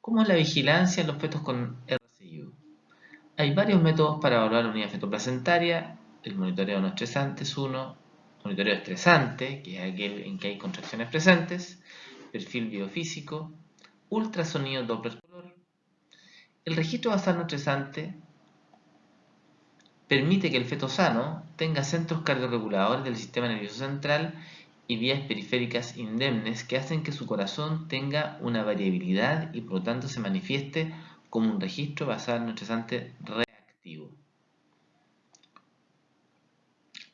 ¿Cómo es la vigilancia en los fetos con RCIU? Hay varios métodos para evaluar la unidad fetoplacentaria. El monitoreo no estresante es uno, monitoreo estresante, que es aquel en que hay contracciones presentes, perfil biofísico, ultrasonido Doppler color. El registro basal no estresante permite que el feto sano tenga centros cardiorreguladores del sistema nervioso central y vías periféricas indemnes que hacen que su corazón tenga una variabilidad y por lo tanto se manifieste como un registro basal no estresante reactivo.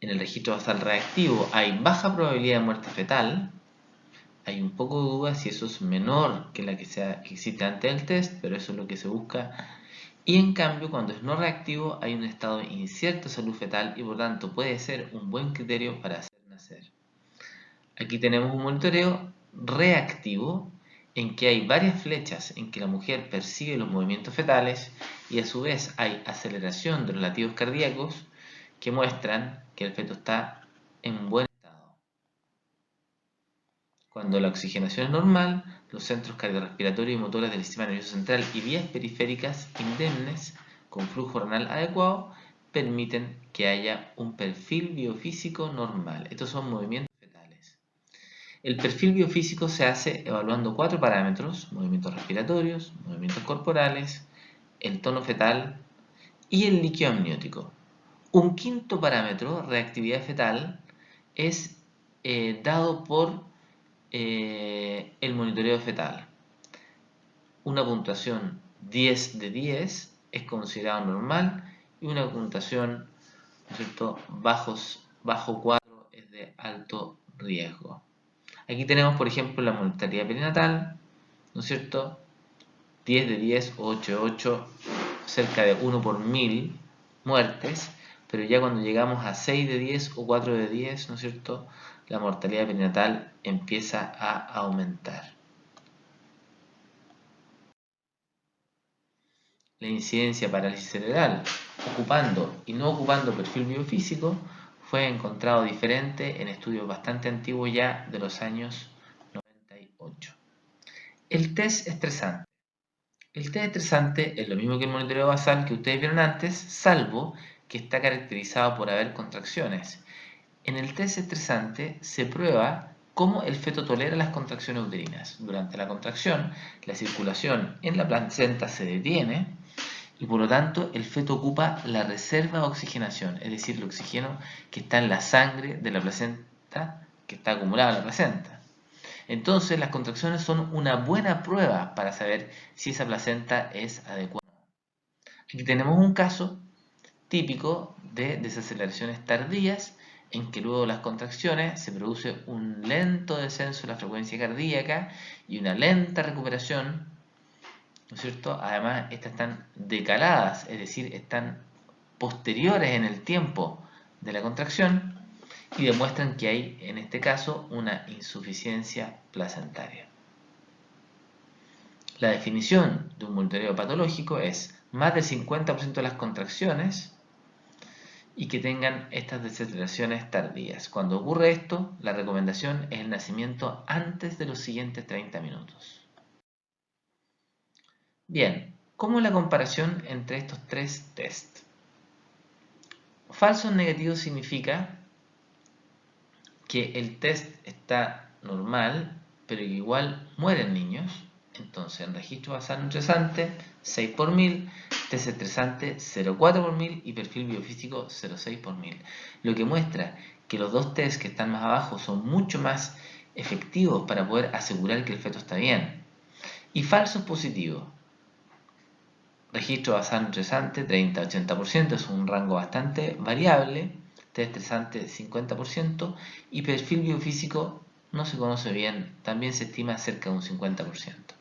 En el registro basal reactivo hay baja probabilidad de muerte fetal. Hay un poco de duda si eso es menor que la que existe antes del test, pero eso es lo que se busca. Y en cambio, cuando es no reactivo, hay un estado incierto de salud fetal y por tanto puede ser un buen criterio para hacer nacer. Aquí tenemos un monitoreo reactivo en que hay varias flechas en que la mujer percibe los movimientos fetales y a su vez hay aceleración de los latidos cardíacos que muestran que el feto está en buen estado. Cuando la oxigenación es normal, los centros cardiorrespiratorios y motores del sistema nervioso central y vías periféricas indemnes con flujo renal adecuado permiten que haya un perfil biofísico normal. Estos son movimientos fetales. El perfil biofísico se hace evaluando 4 parámetros: movimientos respiratorios, movimientos corporales, el tono fetal y el líquido amniótico. Un quinto parámetro, reactividad fetal, es dado por el monitoreo fetal. Una puntuación 10 de 10 es considerado normal y una puntuación, ¿no es cierto?, bajo 4 es de alto riesgo. Aquí tenemos, por ejemplo, la mortalidad perinatal, ¿no es cierto? 10 de 10 o 8 de 8, cerca de 1 por 1000 muertes, pero ya cuando llegamos a 6 de 10 o 4 de 10, ¿no es cierto?, la mortalidad perinatal empieza a aumentar. La incidencia de parálisis cerebral, ocupando y no ocupando perfil biofísico, fue encontrado diferente en estudios bastante antiguos ya de los años 98. El test estresante. El test estresante es lo mismo que el monitoreo basal que ustedes vieron antes, salvo que está caracterizado por haber contracciones. En el test estresante se prueba cómo el feto tolera las contracciones uterinas. Durante la contracción, la circulación en la placenta se detiene y por lo tanto el feto ocupa la reserva de oxigenación, es decir, el oxígeno que está en la sangre de la placenta, que está acumulada en la placenta. Entonces las contracciones son una buena prueba para saber si esa placenta es adecuada. Aquí tenemos un caso típico de desaceleraciones tardías en que luego de las contracciones se produce un lento descenso de la frecuencia cardíaca y una lenta recuperación, ¿no es cierto? Además, estas están decaladas, es decir, están posteriores en el tiempo de la contracción y demuestran que hay, en este caso, una insuficiencia placentaria. La definición de un monitoreo patológico es más del 50% de las contracciones y que tengan estas desaceleraciones tardías. Cuando ocurre esto, la recomendación es el nacimiento antes de los siguientes 30 minutos. Bien, ¿cómo es la comparación entre estos tres tests? Falsos negativos significa que el test está normal, pero que igual mueren niños. Entonces, en registro basal no estresante, 6 por 1000, test estresante 0,4 por 1000 y perfil biofísico 0,6 por 1000. Lo que muestra que los dos tests que están más abajo son mucho más efectivos para poder asegurar que el feto está bien. Y falsos positivos. Registro basal no estresante 30-80%, es un rango bastante variable. Test estresante 50% y perfil biofísico no se conoce bien, también se estima cerca de un 50%.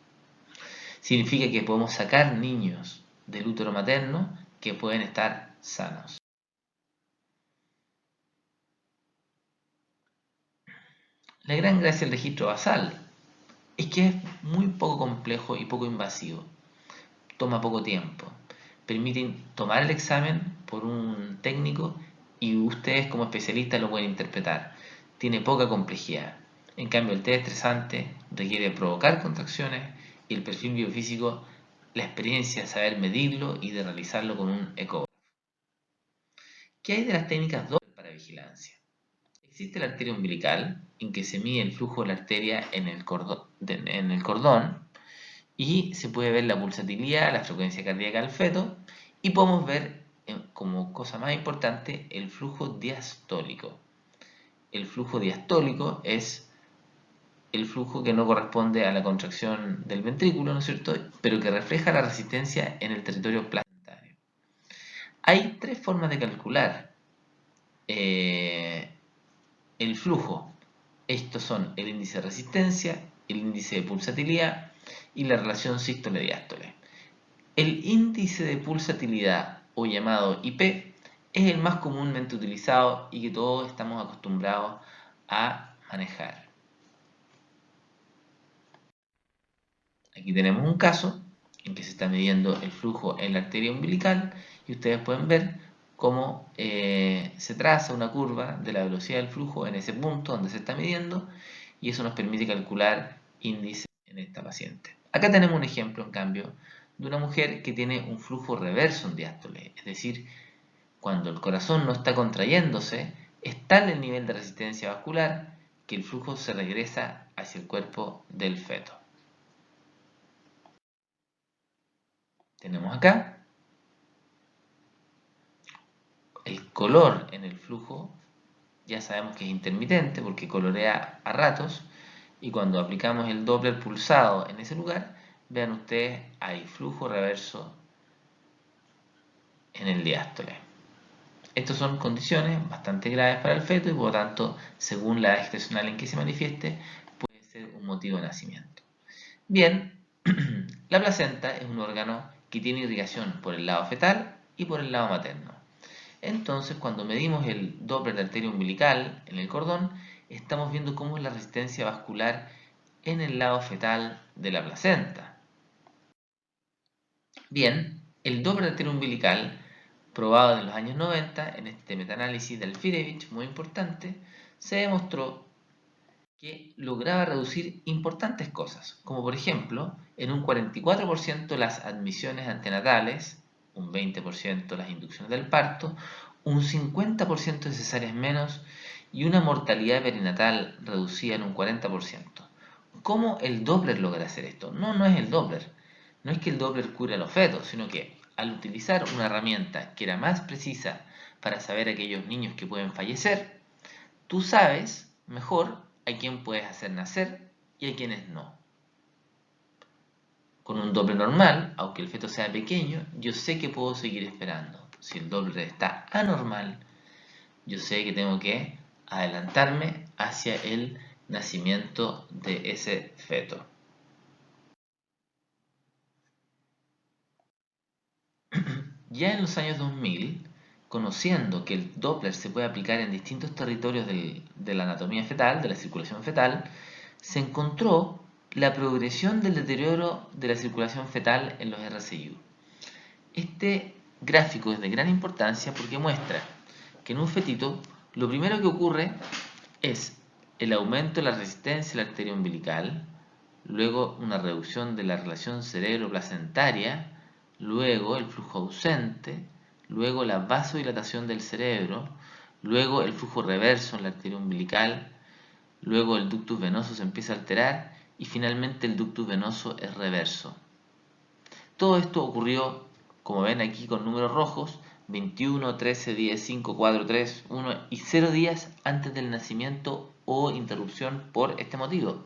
Significa que podemos sacar niños del útero materno que pueden estar sanos. La gran gracia del registro basal es que es muy poco complejo y poco invasivo. Toma poco tiempo. Permite tomar el examen por un técnico y ustedes como especialistas lo pueden interpretar. Tiene poca complejidad. En cambio, el test estresante requiere provocar contracciones y el perfil biofísico, la experiencia de saber medirlo y de realizarlo con un ecógrafo. ¿Qué hay de las técnicas Doppler para vigilancia? Existe la arteria umbilical, en que se mide el flujo de la arteria en el cordón y se puede ver la pulsatilidad, la frecuencia cardíaca del feto, y podemos ver, como cosa más importante, el flujo diastólico. El flujo diastólico es el flujo que no corresponde a la contracción del ventrículo, ¿no es cierto?, pero que refleja la resistencia en el territorio placentario. Hay tres formas de calcular el flujo. Estos son el índice de resistencia, el índice de pulsatilidad y la relación sístole-diástole. El índice de pulsatilidad, o llamado IP, es el más comúnmente utilizado y que todos estamos acostumbrados a manejar. Aquí tenemos un caso en que se está midiendo el flujo en la arteria umbilical y ustedes pueden ver cómo se traza una curva de la velocidad del flujo en ese punto donde se está midiendo, y eso nos permite calcular índice en esta paciente. Acá tenemos un ejemplo, en cambio, de una mujer que tiene un flujo reverso en diástole, es decir, cuando el corazón no está contrayéndose, es tal el nivel de resistencia vascular que el flujo se regresa hacia el cuerpo del feto. Tenemos acá el color en el flujo, ya sabemos que es intermitente porque colorea a ratos, y cuando aplicamos el Doppler pulsado en ese lugar, vean ustedes, hay flujo reverso en el diástole. Estas son condiciones bastante graves para el feto y por lo tanto, según la edad gestacional en que se manifieste, puede ser un motivo de nacimiento. Bien, la placenta es un órgano que tiene irrigación por el lado fetal y por el lado materno. Entonces, cuando medimos el Doppler de arteria umbilical en el cordón, estamos viendo cómo es la resistencia vascular en el lado fetal de la placenta. Bien, el Doppler de arteria umbilical, probado en los años 90, en este metaanálisis del Firevich, muy importante, se demostró que lograba reducir importantes cosas, como por ejemplo, en un 44% las admisiones antenatales, un 20% las inducciones del parto, un 50% de cesáreas menos y una mortalidad perinatal reducida en un 40%. ¿Cómo el Doppler logra hacer esto? No es el Doppler. No es que el Doppler cure a los fetos, sino que al utilizar una herramienta que era más precisa para saber aquellos niños que pueden fallecer, tú sabes mejor a quién puedes hacer nacer y a quiénes no. Con un Doppler normal, aunque el feto sea pequeño, yo sé que puedo seguir esperando. Si el Doppler está anormal, yo sé que tengo que adelantarme hacia el nacimiento de ese feto. Ya en los años 2000, conociendo que el Doppler se puede aplicar en distintos territorios de la anatomía fetal, de la circulación fetal, se encontró la progresión del deterioro de la circulación fetal en los RCIU. Este gráfico es de gran importancia porque muestra que en un fetito lo primero que ocurre es el aumento de la resistencia a la arteria umbilical, luego una reducción de la relación cerebro-placentaria, luego el flujo ausente, luego la vasodilatación del cerebro, luego el flujo reverso en la arteria umbilical, luego el ductus venoso se empieza a alterar y finalmente el ductus venoso es reverso. Todo esto ocurrió, como ven aquí con números rojos, 21, 13, 10, 5, 4, 3, 1 y 0 días antes del nacimiento o interrupción por este motivo.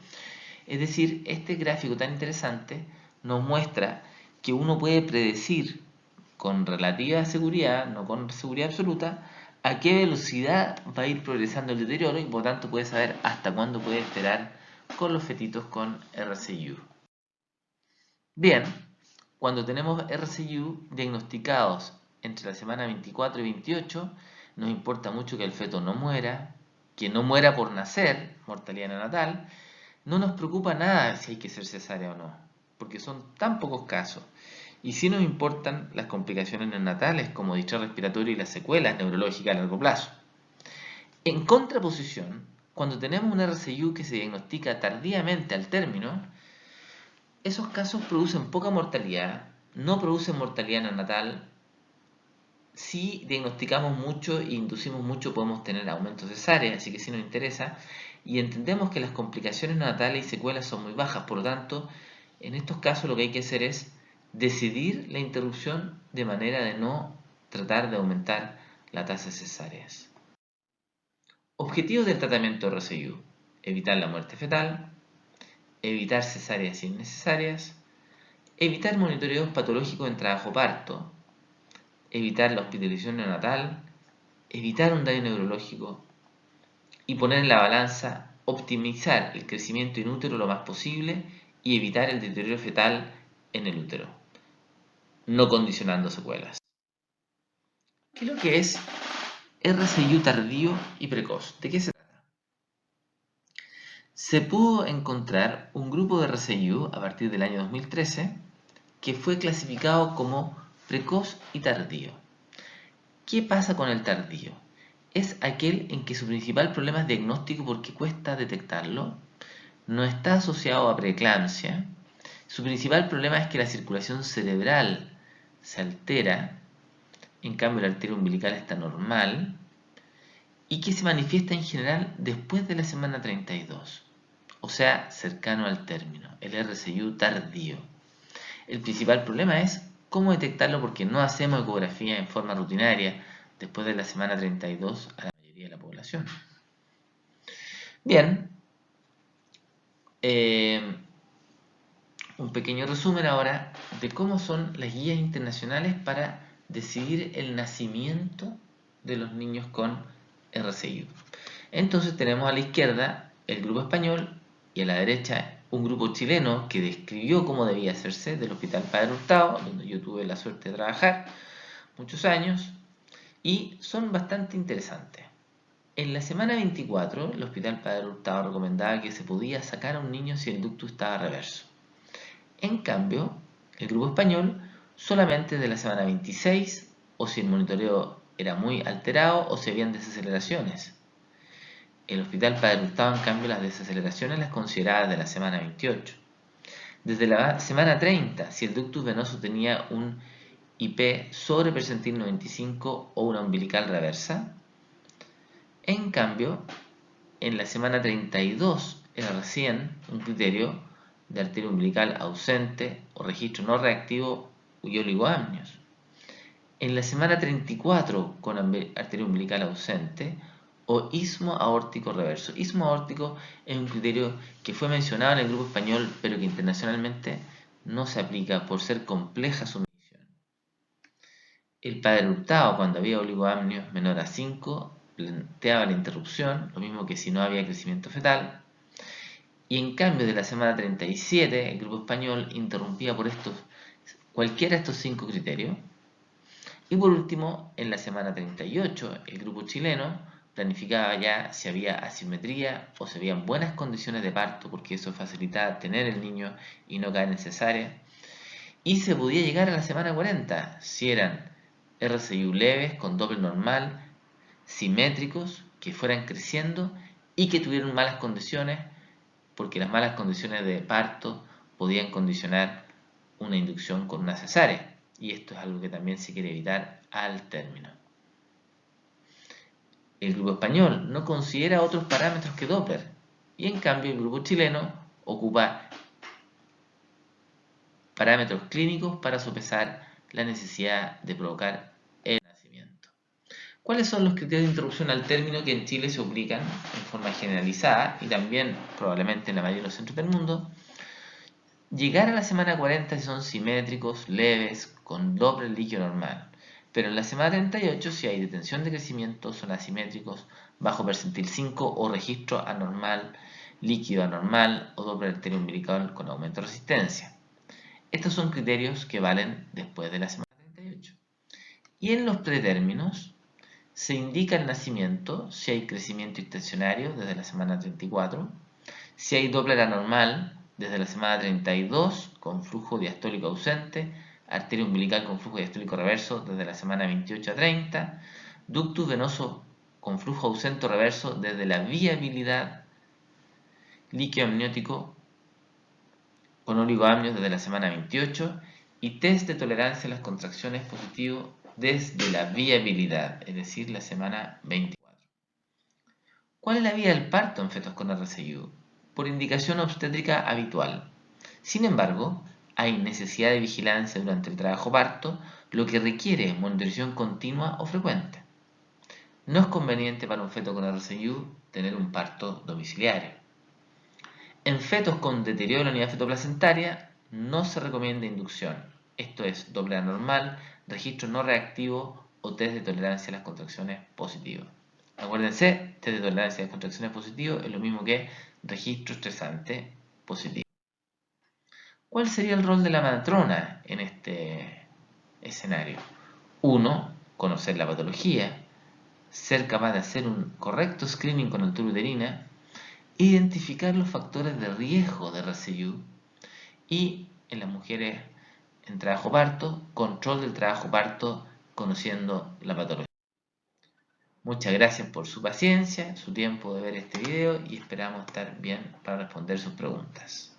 Es decir, este gráfico tan interesante nos muestra que uno puede predecir con relativa seguridad, no con seguridad absoluta, a qué velocidad va a ir progresando el deterioro y por tanto puede saber hasta cuándo puede esperar con los fetitos con RCIU. Bien, cuando tenemos RCIU diagnosticados entre la semana 24 y 28, nos importa mucho que el feto no muera, que no muera por nacer, mortalidad neonatal. No nos preocupa nada si hay que hacer cesárea o no, porque son tan pocos casos. Y sí nos importan las complicaciones neonatales como distrés respiratorio y las secuelas neurológicas a largo plazo. En contraposición, cuando tenemos un RCIU que se diagnostica tardíamente al término, Esos casos producen poca mortalidad, no producen mortalidad neonatal. Si diagnosticamos mucho e inducimos mucho, podemos tener aumentos cesáreos, así que sí nos interesa. Y entendemos que las complicaciones neonatales y secuelas son muy bajas, por lo tanto, en estos casos lo que hay que hacer es decidir la interrupción de manera de no tratar de aumentar la tasa de cesáreas. Objetivos del tratamiento de RCIU: evitar la muerte fetal, evitar cesáreas innecesarias, evitar monitoreos patológicos en trabajo parto, evitar la hospitalización neonatal, evitar un daño neurológico y poner en la balanza optimizar el crecimiento in útero lo más posible y evitar el deterioro fetal en el útero, no condicionando secuelas. ¿Qué es lo que es RCIU tardío y precoz? ¿De qué se trata? Se pudo encontrar un grupo de RCIU a partir del año 2013 que fue clasificado como precoz y tardío. ¿Qué pasa con el tardío? Es aquel en que su principal problema es diagnóstico porque cuesta detectarlo, no está asociado a preeclampsia, su principal problema es que la circulación cerebral se altera, en cambio la arteria umbilical está normal, y que se manifiesta en general después de la semana 32, o sea, cercano al término, el RCIU tardío. El principal problema es cómo detectarlo porque no hacemos ecografía en forma rutinaria después de la semana 32 a la mayoría de la población. Bien, un pequeño resumen ahora de cómo son las guías internacionales para decidir el nacimiento de los niños con RCIU. Entonces tenemos a la izquierda el grupo español y a la derecha un grupo chileno que describió cómo debía hacerse del Hospital Padre Hurtado, donde yo tuve la suerte de trabajar muchos años, y son bastante interesantes. En la semana 24, el Hospital Padre Hurtado recomendaba que se podía sacar a un niño si el ductus estaba reverso. En cambio, el grupo español solamente de la semana 26 o si el monitoreo era muy alterado o se habían desaceleraciones. El Hospital Padre Hurtado, en cambio, las desaceleraciones las consideraba de la semana 28. Desde la semana 30, si el ductus venoso tenía un IP sobre percentil 95 o una umbilical reversa. En cambio, en la semana 32 era recién un criterio de arteria umbilical ausente o registro no reactivo y oligoamnios. En la semana 34 con arteria umbilical ausente o istmo aórtico reverso. Istmo aórtico es un criterio que fue mencionado en el grupo español pero que internacionalmente no se aplica por ser compleja su medición. El Padre Hurtado, cuando había oligoamnios menor a 5, planteaba la interrupción, lo mismo que si no había crecimiento fetal. Y en cambio, de la semana 37, el grupo español interrumpía por cualquiera de estos 5 criterios. Y por último, en la semana 38, el grupo chileno planificaba ya si había asimetría o si habían buenas condiciones de parto, porque eso facilitaba tener el niño y no caer en cesárea. Y se podía llegar a la semana 40 si eran RCIU leves con doble normal, simétricos, que fueran creciendo y que tuvieran malas condiciones, porque las malas condiciones de parto podían condicionar una inducción con una cesárea. Y esto es algo que también se quiere evitar al término. El grupo español no considera otros parámetros que Doppler, y en cambio el grupo chileno ocupa parámetros clínicos para sopesar la necesidad de provocar el nacimiento. ¿Cuáles son los criterios de interrupción al término que en Chile se aplican en forma generalizada y también probablemente en la mayoría de los centros del mundo? Llegar a la semana 40 si son simétricos, leves, con Doppler líquido normal. Pero en la semana 38 si hay detención de crecimiento, son asimétricos, bajo percentil 5 o registro anormal, líquido anormal o Doppler arteria umbilical con aumento de resistencia. Estos son criterios que valen después de la semana 38. Y en los pretérminos se indica el nacimiento si hay crecimiento estacionario desde la semana 34, si hay Doppler anormal desde la semana 32 con flujo diastólico ausente, arteria umbilical con flujo diastólico reverso desde la semana 28 a 30, ductus venoso con flujo ausente reverso desde la viabilidad líquido amniótico con oligoamnios desde la semana 28 y test de tolerancia a las contracciones positivo desde la viabilidad, es decir, la semana 24. ¿Cuál es la vía del parto en fetos con RCIU? Por indicación obstétrica habitual. Sin embargo, hay necesidad de vigilancia durante el trabajo parto, lo que requiere monitorización continua o frecuente. No es conveniente para un feto con RCIU tener un parto domiciliario. En fetos con deterioro de la unidad fetoplacentaria no se recomienda inducción, esto es Doppler anormal, registro no reactivo o test de tolerancia a las contracciones positivas. Acuérdense, test de tolerancia a las contracciones positivas es lo mismo que registro estresante positivo. ¿Cuál sería el rol de la matrona en este escenario? 1. Conocer la patología, ser capaz de hacer un correcto screening con altura uterina, identificar los factores de riesgo de RCIU y en las mujeres en trabajo parto, control del trabajo parto conociendo la patología. Muchas gracias por su paciencia, su tiempo de ver este video y esperamos estar bien para responder sus preguntas.